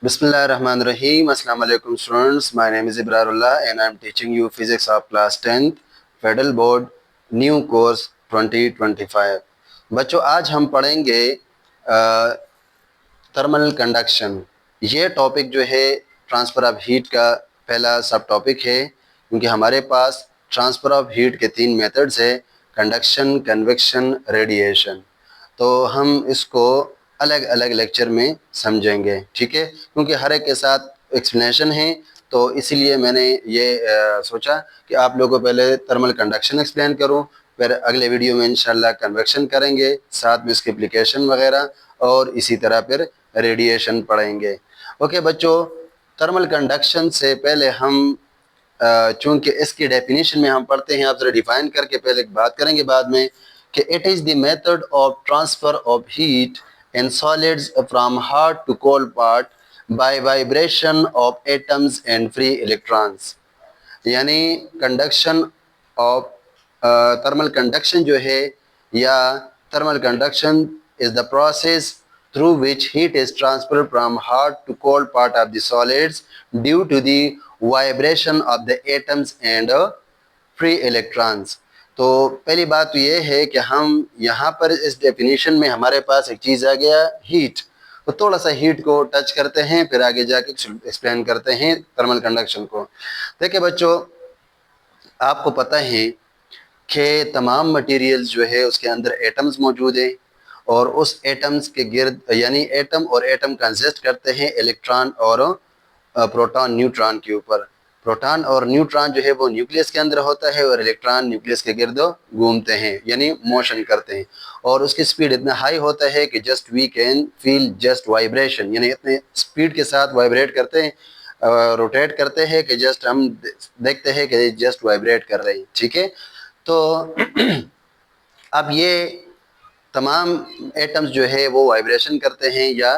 Bismillahirrahmanirrahim. Assalamu alaikum students. My name is Ibrarullah and I am teaching you physics of class 10th Federal Board New Course 2025. बच्चों आज हम पढ़ेंगे thermal conduction. ये topic जो है transfer of heat का पहला सब टॉपिक है, क्योंकि हमारे पास ट्रांसफ़र ऑफ हीट के 3 मेथड्स है: कंडक्शन, कन्वेक्शन, रेडिएशन। तो हम इसको अलग अलग लेक्चर में समझेंगे, ठीक है, क्योंकि हर एक के साथ एक्सप्लेनेशन है। तो इसीलिए मैंने ये सोचा कि आप लोगों को पहले थर्मल कंडक्शन एक्सप्लेन करूं, फिर अगले वीडियो में इंशाल्लाह कन्वेक्शन करेंगे, साथ में इसकी एप्लीकेशन वगैरह, और इसी तरह फिर रेडिएशन पढ़ेंगे। ओके बच्चों, थर्मल कंडक्शन से पहले हम चूँकि इसकी डेफिनेशन में हम पढ़ते हैं, आप ज़रा डिफाइन करके पहले बात करेंगे बाद में, कि it is the method of transfer of heat in solids from hot to cold part by vibration of atoms and free electrons. यानी कंडक्शन ऑफ थर्मल कंडक्शन जो है, या thermal conduction is the process through which heat is transferred from hot to cold part of the solids due to the vibration of the atoms and free electrons। तो पहली बात तो ये है कि हम यहाँ पर इस डेफिनेशन में हमारे पास एक चीज़ आ गया, हीट। तो थोड़ा सा हीट को टच करते हैं, फिर आगे जाके एक्सप्लेन करते हैं थर्मल कंडक्शन को। देखिए बच्चों, आपको पता है कि तमाम मटेरियल्स जो है उसके अंदर एटम्स मौजूद हैं, और उस एटम्स के गिर्द, यानी एटम और एटम कंसिस्ट करते हैं इलेक्ट्रॉन और प्रोटॉन न्यूट्रॉन के ऊपर। प्रोटॉन और न्यूट्रॉन जो है वो न्यूक्लियस के अंदर होता है, और इलेक्ट्रॉन न्यूक्लियस के गिर्द घूमते हैं, यानी मोशन करते हैं। और उसकी स्पीड इतना हाई होता है कि just we can feel just vibration, यानी इतने स्पीड के साथ वाइब्रेट करते हैं, रोटेट करते हैं कि जस्ट हम देखते हैं कि जस्ट वाइब्रेट कर रहे हैं, ठीक है। तो अब ये तमाम एटम्स जो है वो वाइब्रेशन करते हैं या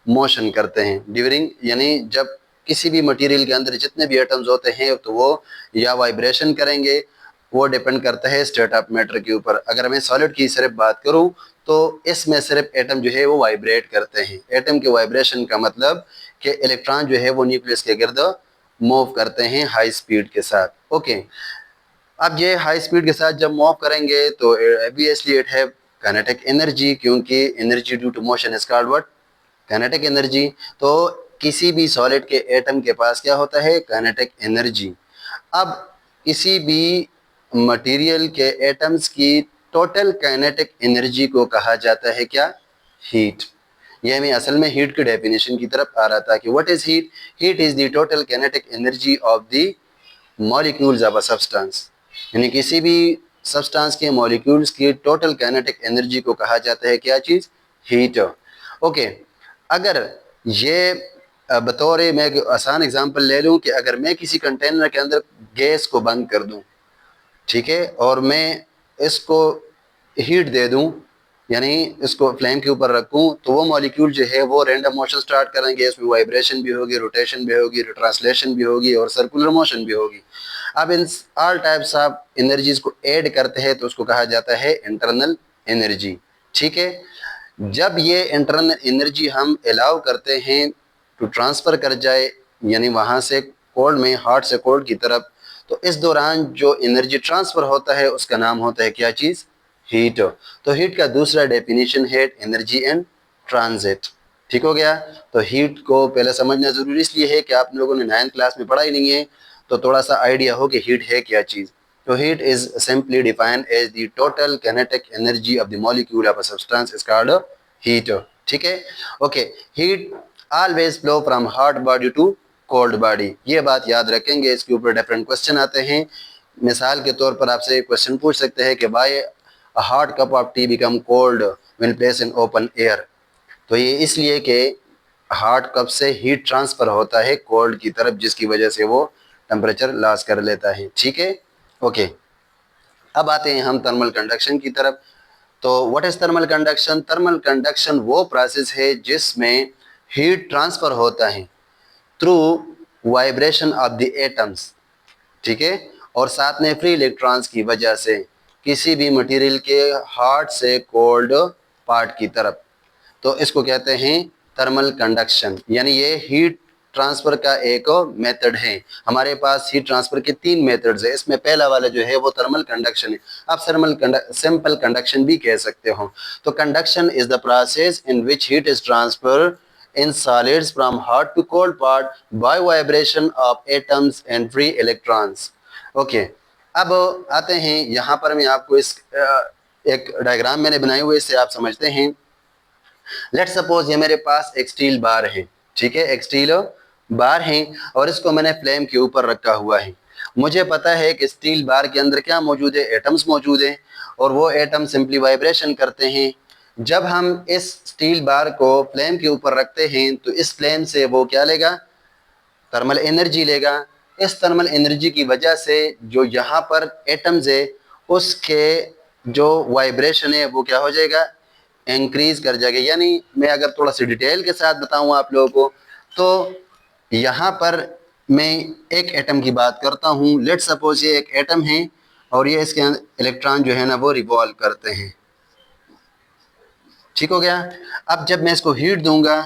मोशन करते हैं ड्यूरिंग, यानी जब किसी भी मटेरियल के अंदर जितने भी एटम्स होते हैं तो वो या वाइब्रेशन करेंगे, वो डिपेंड करता है स्टेट ऑफ मैटर के ऊपर। अगर मैं सॉलिड की सिर्फ बात करूं तो इसमें सिर्फ एटम जो है वो वाइब्रेट करते हैं। एटम के वाइब्रेशन का मतलब कि इलेक्ट्रॉन जो है वो न्यूक्लियस के गिर्द मूव करते हैं हाई स्पीड के साथ। ओके, अब ये हाई स्पीड के साथ जब मूव करेंगे तो obviously it have kinetic energy, क्योंकि energy due to motion is called what, kinetic energy. तो किसी भी सॉलिड के एटम के पास क्या होता है, काइनेटिक एनर्जी। अब किसी भी मटेरियल के एटम्स की टोटल काइनेटिक एनर्जी को कहा जाता है क्या, हीट। ये मैं असल में हीट की डेफिनेशन की तरफ आ रहा था कि what is heat. Heat is the total kinetic energy of the molecules of a substance, यानी किसी भी सब्सटेंस के मॉलिक्यूल्स की टोटल काइनेटिक एनर्जी को कहा जाता है क्या चीज़, हीट। ओके, अगर ये बतौर मैं एक आसान एग्जांपल ले लूँ कि अगर मैं किसी कंटेनर के अंदर गैस को बंद कर दूँ, ठीक है, और मैं इसको हीट दे दूँ, यानी इसको फ्लेम के ऊपर रखूँ, तो वो मॉलिक्यूल जो है वो रैंडम मोशन स्टार्ट करेंगे। इसमें वाइब्रेशन भी होगी, रोटेशन भी होगी, ट्रांसलेशन भी होगी, और सर्कुलर मोशन भी होगी। अब in all types of energies को ऐड करते हैं तो उसको कहा जाता है इंटरनल एनर्जी, ठीक है। जब ये इंटरनल एनर्जी हम अलाउ करते हैं टू ट्रांसफ़र कर जाए, यानी वहाँ से कोल्ड में, हॉट से कोल्ड की तरफ, तो इस दौरान जो एनर्जी ट्रांसफ़र होता है उसका नाम होता है क्या चीज़, हीट। तो हीट का दूसरा डेफिनेशन है एनर्जी इन ट्रांजिट, ठीक हो गया। तो हीट को पहले समझना ज़रूरी इसलिए है कि आप लोगों ने 9th क्लास में पढ़ा ही नहीं है, तो थोड़ा सा आइडिया हो कि हीट है क्या चीज़। तो heat is simply defined as the total kinetic energy of the molecule of a substance is called heat, ठीक है। Okay, heat always flow from hot body to cold body, ये बात याद रखेंगे। इसके ऊपर डिफरेंट क्वेश्चन आते हैं। मिसाल के तौर पर आपसे क्वेश्चन पूछ सकते हैं कि why a hot cup of tea become cold when place in open air. तो ये इसलिए कि हॉट कप से हीट ट्रांसफ़र होता है कोल्ड की तरफ, जिसकी वजह से वो टेम्परेचर लॉस कर लेता है, ठीक है। ओके, अब आते हैं हम थर्मल कंडक्शन की तरफ। तो what is thermal conduction. Thermal conduction वो प्रोसेस है जिसमें हीट ट्रांसफ़र होता है through vibration of the atoms, ठीक है, और साथ में फ्री इलेक्ट्रॉन्स की वजह से किसी भी मटेरियल के हॉट से कोल्ड पार्ट की तरफ। तो इसको कहते हैं थर्मल कंडक्शन, यानी ये हीट ट्रांसफर का एक मेथड है। हमारे पास हीट ट्रांसफर के 3 मेथड्स है, इसमें पहला वाला जो है वो थर्मल कंडक्शन है। आप सिंपल कंडक्शन भी कह सकते हो। तो conduction is the process in which heat is transfer in solids from hot to cold part by vibration of atoms and free electrons। Okay, अब आते हैं यहाँ पर मैं आपको इस एक डायग्राम मैंने बनाई हुई है, इससे आप समझते हैं। लेट सपोज ये मेरे पास एक स्टील बार है, ठीक है, एक स्टील बार है और इसको मैंने फ्लेम के ऊपर रखा हुआ है। मुझे पता है कि स्टील बार के अंदर क्या मौजूद है, एटम्स मौजूद हैं और वो एटम सिंपली वाइब्रेशन करते हैं। जब हम इस स्टील बार को फ्लेम के ऊपर रखते हैं तो इस फ्लेम से वो क्या लेगा, थर्मल एनर्जी लेगा। इस थर्मल एनर्जी की वजह से जो यहाँ पर एटम्स है उसके जो वाइब्रेशन है वो क्या हो जाएगा, इंक्रीज कर जाएगा। यानी मैं अगर थोड़ा सा डिटेल के साथ बताऊँ आप लोगों को, तो यहाँ पर मैं एक एटम की बात करता हूँ। लेट सपोज ये एक एटम है और ये इसके इलेक्ट्रॉन जो है ना वो रिवॉल्व करते हैं, ठीक हो गया। अब जब मैं इसको हीट दूंगा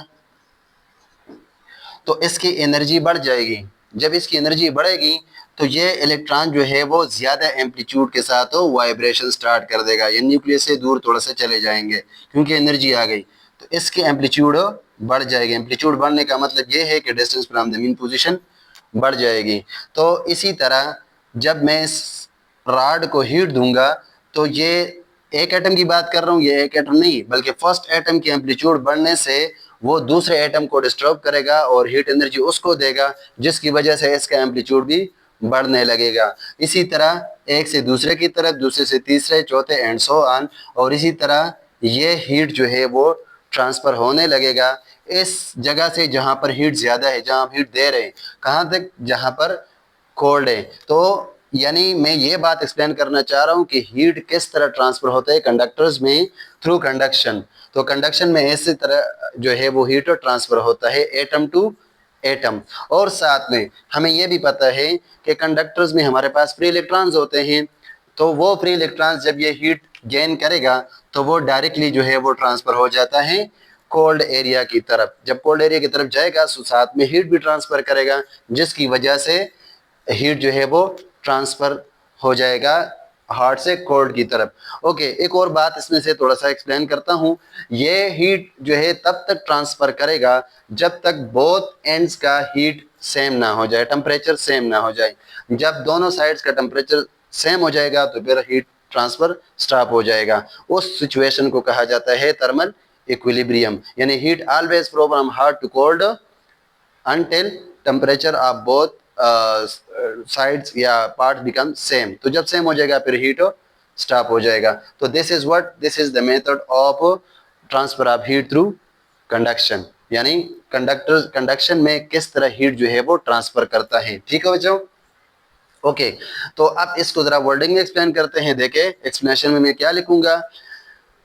तो इसकी एनर्जी बढ़ जाएगी। जब इसकी एनर्जी बढ़ेगी तो ये इलेक्ट्रॉन जो है वो ज़्यादा एम्पलीट्यूड के साथ वो वाइब्रेशन स्टार्ट कर देगा, ये न्यूक्लियस से दूर थोड़ा सा चले जाएंगे क्योंकि एनर्जी आ गई, तो इसकी एम्पलीट्यूड बढ़ जाएगी। एम्पलीट्यूड बढ़ने का मतलब ये है कि distance from the mean position बढ़ जाएगी। तो इसी तरह जब मैं इस रॉड को हीट दूंगा तो ये एक एटम की बात कर रहा हूँ, ये एक एटम नहीं बल्कि फर्स्ट एटम की एम्पलीट्यूड बढ़ने से वो दूसरे एटम को डिस्टर्ब करेगा और हीट एनर्जी उसको देगा, जिसकी वजह से इसका एम्पलीट्यूड भी बढ़ने लगेगा। इसी तरह एक से दूसरे की तरफ, दूसरे से तीसरे, चौथे एंड सो ऑन, और इसी तरह ये हीट जो है वो ट्रांसफ़र होने लगेगा इस जगह से जहाँ पर हीट ज़्यादा है, जहाँ आप हीट दे रहे हैं, कहाँ तक, जहाँ पर कोल्ड है। तो यानी मैं ये बात एक्सप्लेन करना चाह रहा हूँ कि हीट किस तरह ट्रांसफ़र होता है कंडक्टर्स में, थ्रू कंडक्शन। तो कंडक्शन में इसी तरह जो है वो हीट ट्रांसफ़र होता है एटम टू एटम। और साथ में हमें ये भी पता है कि कंडक्टर्स में हमारे पास फ्री इलेक्ट्रॉन्स होते हैं, तो वो फ्री इलेक्ट्रॉन्स जब ये हीट गेन करेगा तो वो डायरेक्टली जो है वो ट्रांसफ़र हो जाता है कोल्ड एरिया की तरफ। जब कोल्ड एरिया की तरफ जाएगा तो साथ में हीट भी ट्रांसफ़र करेगा, जिसकी वजह से हीट जो है वो ट्रांसफ़र हो जाएगा हॉट से कोल्ड की तरफ। ओके, एक और बात इसमें से थोड़ा सा एक्सप्लेन करता हूँ। ये हीट जो है तब तक ट्रांसफ़र करेगा जब तक बोथ एंड्स का हीट सेम ना हो जाए, टेम्परेचर सेम ना हो जाए। जब दोनों साइड्स का टेम्परेचर सेम हो जाएगा तो फिर हीट ट्रांसफ़र स्टॉप हो जाएगा। उस सिचुएशन को कहा जाता है थर्मल इक्विलिब्रियम, यानी heat always flow from hot to cold until temperature of both sides या पार्ट बिकम सेम। तो जब सेम हो जाएगा फिर हीट स्टॉप हो जाएगा। तो this is the method of transfer of heat through conduction, यानी कंडक्शन में किस तरह हीट जो है वो ट्रांसफर करता है। ठीक है बच्चों, ओके। तो अब इसको जरा वर्डिंग में एक्सप्लेन करते हैं। देखे एक्सप्लेनेशन में मैं क्या लिखूंगा,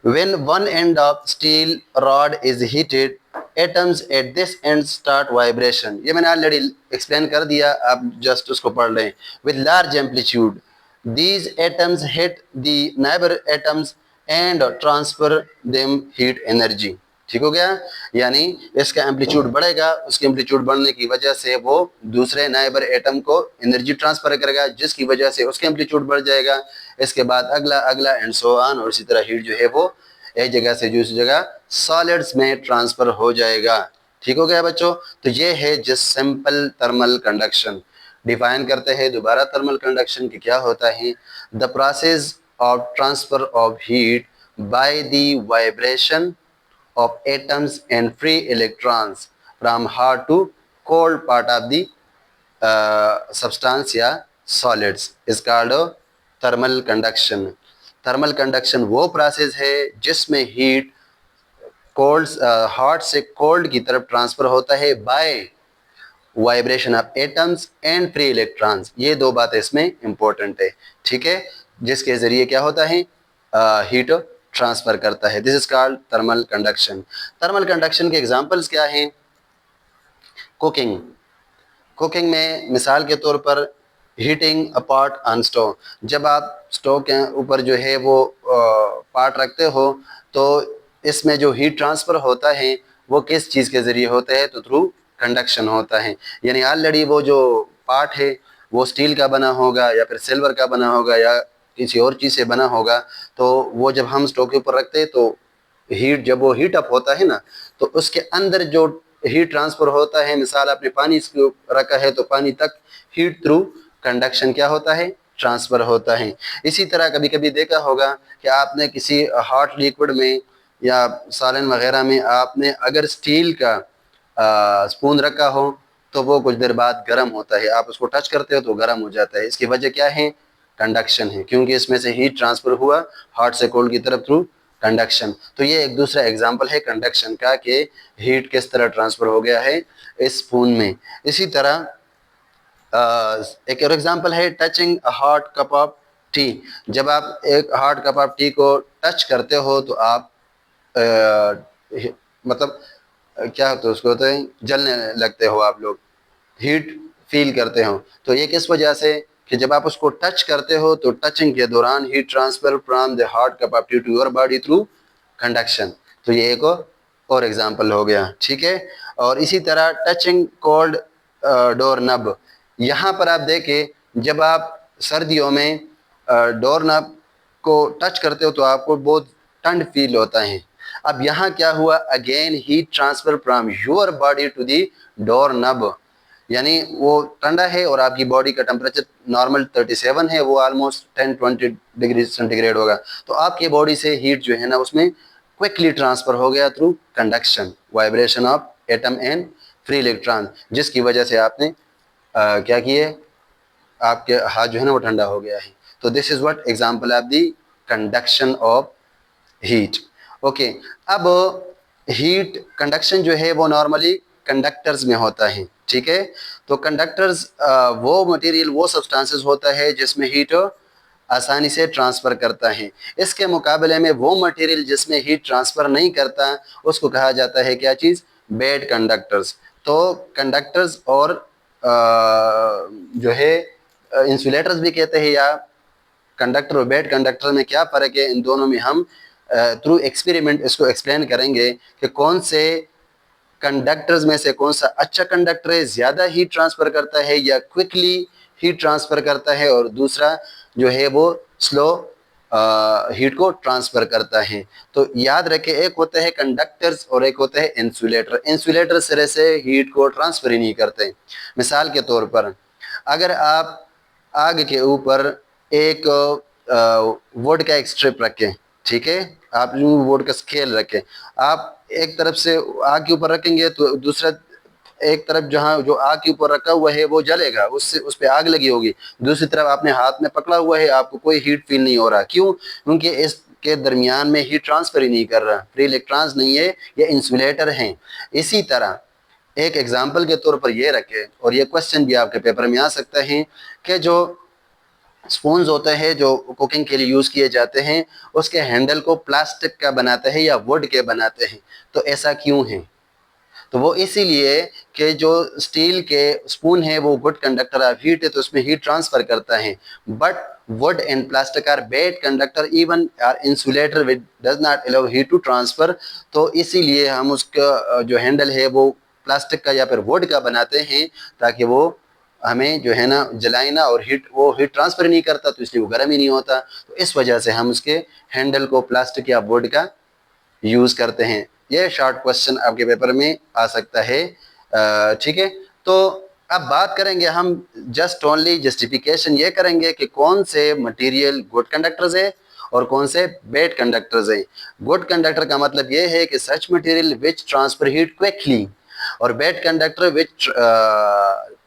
when one end of steel rod is heated, atoms at this end start vibration। ये मैंने ऑलरेडी एक्सप्लेन कर दिया, आप जस्ट उसको पढ़ लें। with large amplitude these atoms hit the neighbor atoms and transfer them heat energy। ठीक हो गया, यानी इसका एम्पलीट्यूड बढ़ेगा, उसके एम्पलीट्यूड बढ़ने की वजह से वो दूसरे नाइबर एटम को एनर्जी ट्रांसफर करेगा, जिसकी वजह से उसके एम्पलीट्यूड बढ़ जाएगा। इसके बाद अगला अगला एंड सो ऑन, और इसी तरह हीट जो है वो एक जगह से दूसरी जगह सॉलिड्स में ट्रांसफर हो जाएगा। ठीक हो गया बच्चों, तो ये है just simple thermal conduction. Define करते हैं दोबारा थर्मल कंडक्शन की क्या होता है। The process of transfer of heat by the vibration of atoms and free electrons from hot to cold part of the substance या solids is called thermal conduction। Thermal conduction वो process है जिसमें heat cold hot से cold की तरफ transfer होता है by vibration of atoms and free electrons. ये दो बातें इसमें इंपॉर्टेंट है, ठीक है, जिसके जरिए क्या होता है, हीट ट्रांसफर करता है। This is called thermal conduction. Thermal conduction के एग्जांपल्स क्या हैं, कुकिंग। कुकिंग में मिसाल के तौर पर heating a pot on stove. जब आप स्टोव के ऊपर जो है वो पॉट रखते हो तो इसमें जो हीट ट्रांसफ़र होता है वो किस चीज़ के ज़रिए होता है, तो थ्रू कंडक्शन होता है। यानी ऑलरेडी वो जो पार्ट है वो स्टील का बना होगा या फिर सिल्वर का बना होगा या किसी और चीज़ से बना होगा, तो वो जब हम स्टोव के ऊपर रखते हैं तो हीट, जब वो हीट अप होता है ना, तो उसके अंदर जो हीट ट्रांसफर होता है, मिसाल आपने पानी इसके ऊपर रखा है तो पानी तक हीट थ्रू कंडक्शन क्या होता है, ट्रांसफर होता है। इसी तरह कभी कभी देखा होगा कि आपने किसी हॉट लिक्विड में या सालन वगैरह में आपने अगर स्टील का स्पून रखा हो तो वो कुछ देर बाद गर्म होता है, आप उसको टच करते हो तो गर्म हो जाता है। इसकी वजह क्या है, कंडक्शन है, क्योंकि इसमें से हीट ट्रांसफर हुआ हॉट से कोल्ड की तरफ थ्रू कंडक्शन। तो ये एक दूसरा एग्जांपल है कंडक्शन का कि हीट किस तरह ट्रांसफर हो गया है इस स्पून में। इसी तरह एक और एग्जांपल है touching a hot cup of T. जब आप एक हॉट कप ऑफ टी को टच करते हो तो आप मतलब क्या होता है, उसको होता है जलने लगते हो, आप लोग हीट फील करते हो। तो ये किस वजह से कि जब आप उसको टच करते हो तो टचिंग के दौरान heat transfer from the hot cup of tea to your body through conduction. तो ये एक और एग्जांपल हो गया, ठीक है। और इसी तरह टचिंग कोल्ड डोर नब। यहाँ पर आप देखें जब आप सर्दियों में डोर नब को टच करते हो तो आपको बहुत ठंड फील होता है। अब यहाँ क्या हुआ, again heat transfer from your body to the door knob, यानी वो ठंडा है और आपकी बॉडी का टेम्परेचर नॉर्मल 37 है, वो ऑलमोस्ट 10-20 डिग्री सेंटीग्रेड होगा। तो आपकी बॉडी से हीट जो है ना उसमें क्विकली ट्रांसफर हो गया through conduction, vibration of atom and free electron, जिसकी वजह से आपने क्या किए, आपके हाथ जो है ना वो ठंडा हो गया है। तो this is what example of the conduction of heat. Okay, अब हीट कंडक्शन जो है वो नॉर्मली कंडक्टर्स में होता है, ठीक है। तो कंडक्टर्स वो मटेरियल, वो सब्सटेंसेस होता है जिसमें हीट आसानी से ट्रांसफ़र करता है। इसके मुकाबले में वो मटेरियल जिसमें हीट ट्रांसफ़र नहीं करता उसको कहा जाता है क्या चीज़, बैड कंडक्टर्स। तो कंडक्टर्स और जो है इंसुलेटर्स भी कहते हैं, या कंडक्टर और बैड कंडक्टर में क्या फ़र्क है, इन दोनों में हम थ्रू एक्सपेरिमेंट इसको एक्सप्लेन करेंगे कि कौन से कंडक्टर्स में से कौन सा अच्छा कंडक्टर है, ज़्यादा हीट ट्रांसफ़र करता है या क्विकली हीट ट्रांसफ़र करता है, और दूसरा जो है वो स्लो हीट को ट्रांसफ़र करता है। तो याद रखें, एक होता है कंडक्टर्स और एक होता है इंसुलेटर। इंसुलेटर सिरे से हीट को ट्रांसफ़र ही नहीं करते। मिसाल के तौर पर अगर आप आग के ऊपर एक वुड का एक स्ट्रिप रखें, ठीक है, आप वुड का स्केल रखें, आप एक तरफ से आग के ऊपर रखेंगे तो दूसरा एक तरफ जहाँ जो आग के ऊपर रखा हुआ है वो जलेगा, उससे उस पर आग लगी होगी। दूसरी तरफ आपने हाथ में पकड़ा हुआ है, आपको कोई हीट फील नहीं हो रहा। क्यों? क्योंकि इसके दरमियान में हीट ट्रांसफर ही नहीं कर रहा, फ्री इलेक्ट्रॉन्स नहीं है, ये इंसुलेटर हैं। इसी तरह एक एग्जाम्पल के तौर पर ये रखें, और ये क्वेश्चन भी आपके पेपर में आ सकता है कि जो स्पून्स होते हैं जो कुकिंग के लिए यूज़ किए जाते हैं उसके हैंडल को प्लास्टिक का बनाते हैं या वुड के बनाते हैं, तो ऐसा क्यों है? तो वो इसीलिए कि जो स्टील के स्पून है वो गुड कंडक्टर ऑफ हीट है, तो उसमें हीट ट्रांसफर करता है। But wood and plastic are bad conductor even are insulator which does not allow heat to transfer. तो इसीलिए हम उसका जो हैंडल है वो प्लास्टिक का या फिर वुड का बनाते हैं ताकि वो हमें जो है ना जलाए ना, और वो हीट ट्रांसफर नहीं करता तो इसलिए वो गर्म ही नहीं होता। तो इस वजह से हम उसके हैंडल को प्लास्टिक या वुड का यूज़ करते हैं। ये शॉर्ट क्वेश्चन आपके पेपर में आ सकता है, ठीक है। तो अब बात करेंगे हम जस्ट ओनली जस्टिफिकेशन ये करेंगे कि कौन से मटेरियल गुड कंडक्टर्स है और कौन से बैड कंडक्टर्स हैं। गुड कंडक्टर का मतलब ये है कि such material which transfer heat quickly, और bad conductor which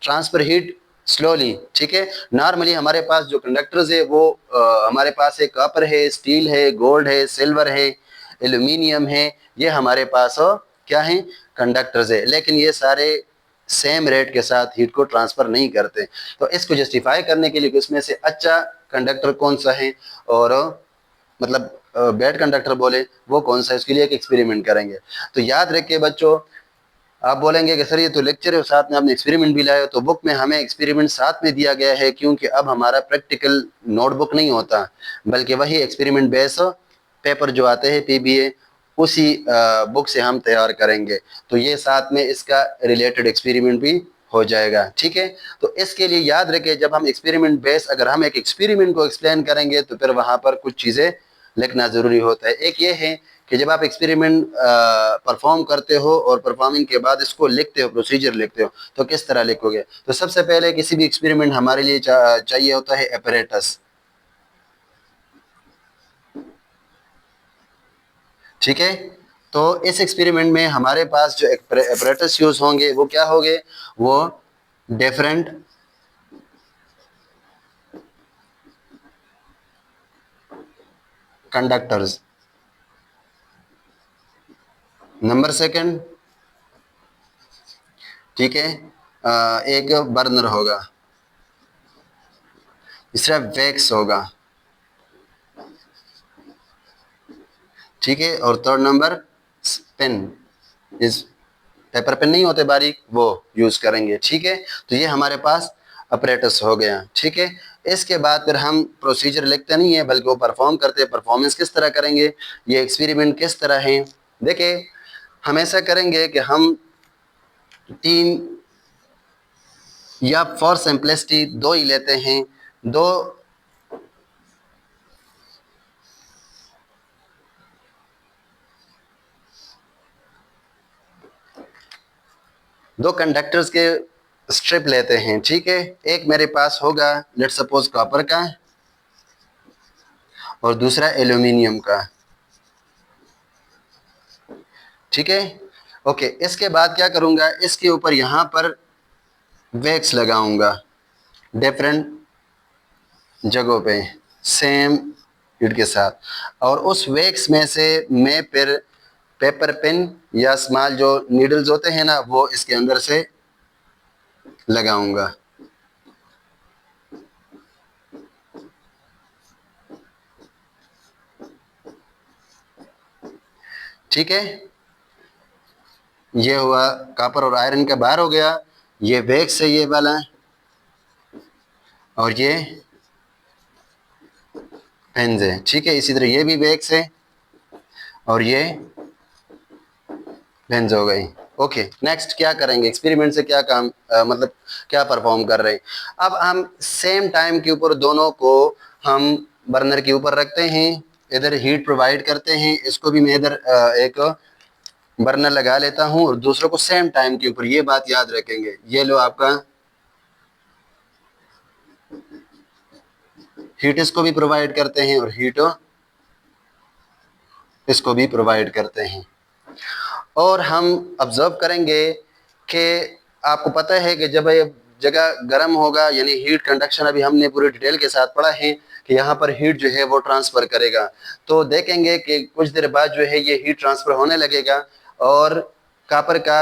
transfer heat slowly, ठीक है। नॉर्मली हमारे पास जो कंडक्टर्स है वो हमारे पास है कॉपर है, स्टील है, गोल्ड है, सिल्वर है, एल्यूमिनियम है, ये हमारे पास क्या है, कंडक्टर्स है। लेकिन ये सारे सेम रेट के साथ हीट को ट्रांसफ़र नहीं करते। तो इसको जस्टिफाई करने के लिए कि उसमें से अच्छा कंडक्टर कौन सा है और मतलब बैड कंडक्टर बोले वो कौन सा है, इसके लिए एक एक्सपेरिमेंट करेंगे। तो याद रखिए बच्चों, आप बोलेंगे कि सर ये तो लेक्चर है और साथ में आपने एक्सपेरिमेंट भी लाया, तो बुक में हमें एक्सपेरिमेंट साथ में दिया गया है क्योंकि अब हमारा प्रैक्टिकल नोटबुक नहीं होता बल्कि वही एक्सपेरिमेंट बेस पेपर जो आते हैं PBA उसी बुक से हम तैयार करेंगे। तो ये साथ में इसका रिलेटेड एक्सपेरिमेंट भी हो जाएगा, ठीक है। तो इसके लिए याद रखें, जब हम एक्सपेरिमेंट बेस अगर हम एक एक्सपेरिमेंट को एक्सप्लेन करेंगे तो फिर वहाँ पर कुछ चीज़ें लिखना ज़रूरी होता है। एक ये है कि जब आप एक्सपेरिमेंट परफॉर्म करते हो और परफॉर्मिंग के बाद इसको लिखते हो, प्रोसीजर लिखते हो, तो किस तरह लिखोगे। तो सबसे पहले किसी भी एक्सपेरिमेंट हमारे लिए चाहिए होता है एपरेटस, ठीक है। तो इस एक्सपेरिमेंट में हमारे पास जो एपरेटस यूज होंगे वो क्या होंगे, वो डिफरेंट कंडक्टर्स। नंबर सेकंड, ठीक है, एक बर्नर होगा, तीसरा वैक्स होगा, ठीक है, और थर्ड नंबर पेन, इस पेपर पेन नहीं होते बारीक, वो यूज करेंगे, ठीक है। तो ये हमारे पास अपरेटस हो गया, ठीक है। इसके बाद फिर हम प्रोसीजर लिखते नहीं है बल्कि वो परफॉर्म करते हैं। परफॉर्मेंस किस तरह करेंगे, ये एक्सपेरिमेंट किस तरह है, देखिए हम ऐसा करेंगे कि हम तीन या फॉर सिंपलिसिटी दो ही लेते हैं, दो दो कंडक्टर्स के स्ट्रिप लेते हैं, ठीक है। एक मेरे पास होगा लेट सपोज कॉपर का और दूसरा एल्यूमिनियम का, ठीक है। ओके, इसके बाद क्या करूंगा, इसके ऊपर यहाँ पर वैक्स लगाऊंगा डिफरेंट जगहों पे सेम हीट के साथ, और उस वैक्स में से मैं फिर पेपर पेन या स्मॉल जो नीडल्स होते हैं ना वो इसके अंदर से लगाऊंगा, ठीक है। ये हुआ कॉपर और आयरन का बाहर हो गया, ये वैक्स है ये वाला, और ये पेन्स है, ठीक है। इसी तरह ये भी वैक्स है और ये पेन्स हो गई। ओके, नेक्स्ट क्या करेंगे, एक्सपेरिमेंट से क्या काम मतलब क्या परफॉर्म कर रहे हैं। अब हम सेम टाइम के ऊपर दोनों को हम बर्नर के ऊपर रखते हैं, इधर हीट प्रोवाइड करते हैं, इसको भी मैं इधर एक बर्नर लगा लेता हूं और दूसरों को सेम टाइम के ऊपर। ये बात याद रखेंगे, ये लो आपका हीट इसको भी प्रोवाइड करते हैं और हीट इसको भी प्रोवाइड करते हैं। और हम ऑब्जर्व करेंगे कि आपको पता है कि जब ये जगह गर्म होगा यानी हीट कंडक्शन अभी हमने पूरे डिटेल के साथ पढ़ा है कि यहाँ पर हीट जो है वो ट्रांसफ़र करेगा। तो देखेंगे कि कुछ देर बाद जो है ये हीट ट्रांसफ़र होने लगेगा और कॉपर का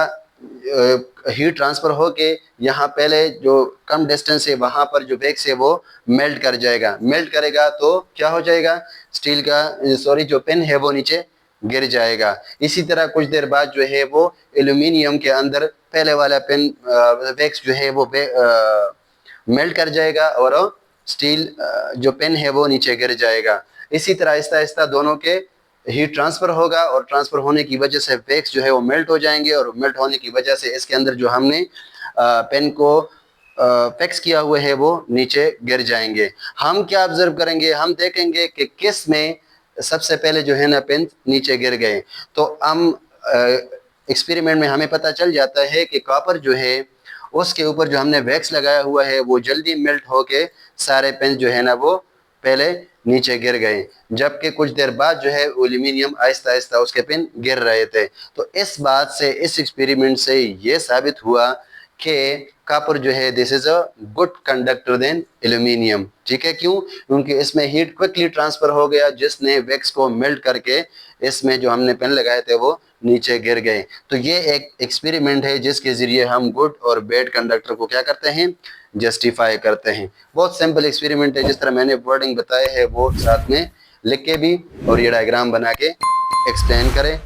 हीट ट्रांसफ़र होके यहाँ पहले जो कम डिस्टेंस है वहाँ पर जो वैक्स है वो मेल्ट कर जाएगा। मेल्ट करेगा तो क्या हो जाएगा, स्टील का सॉरी जो पेन है वो नीचे गिर जाएगा। इसी तरह कुछ देर बाद जो है वो एल्यूमिनियम के अंदर पहले वाला पेन वैक्स जो है वो मेल्ट कर जाएगा और स्टील जो पेन है वो नीचे गिर जाएगा। इसी तरह आहिस्ता आहिस्ता दोनों के हीट ट्रांसफ़र होगा और ट्रांसफ़र होने की वजह से वैक्स जो है वो मेल्ट हो जाएंगे और मेल्ट होने की वजह से इसके अंदर जो हमने पेन को फिक्स किया हुआ है वो नीचे गिर जाएंगे। हम क्या ऑब्जर्व करेंगे, हम देखेंगे कि किस में सबसे पहले जो है ना पेन नीचे गिर गए। तो हम एक्सपेरिमेंट में हमें पता चल जाता है कि कॉपर जो है उसके ऊपर जो हमने वैक्स लगाया हुआ है वो जल्दी मेल्ट होके सारे पेन जो है ना वो पहले नीचे गिर गए, जबकि कुछ देर बाद जो है एल्यूमिनियम आहिस्ता आहिस्ता उसके पेन गिर रहे थे। तो इस बात से, इस एक्सपेरिमेंट से ये साबित हुआ कि कॉपर जो है this is a good conductor then aluminium, ठीक है। क्यों, क्योंकि इसमें हीट क्विकली ट्रांसफर हो गया जिसने वैक्स को मेल्ट करके इसमें जो हमने पेन लगाए थे वो नीचे गिर गए। तो ये एक एक्सपेरिमेंट है जिसके ज़रिए हम गुड और बैड कंडक्टर को क्या करते हैं, जस्टिफाई करते हैं। बहुत सिंपल एक्सपेरिमेंट है, जिस तरह मैंने वर्डिंग बताया है वो साथ में लिख के भी और ये डायग्राम बना के एक्सप्लेन करें।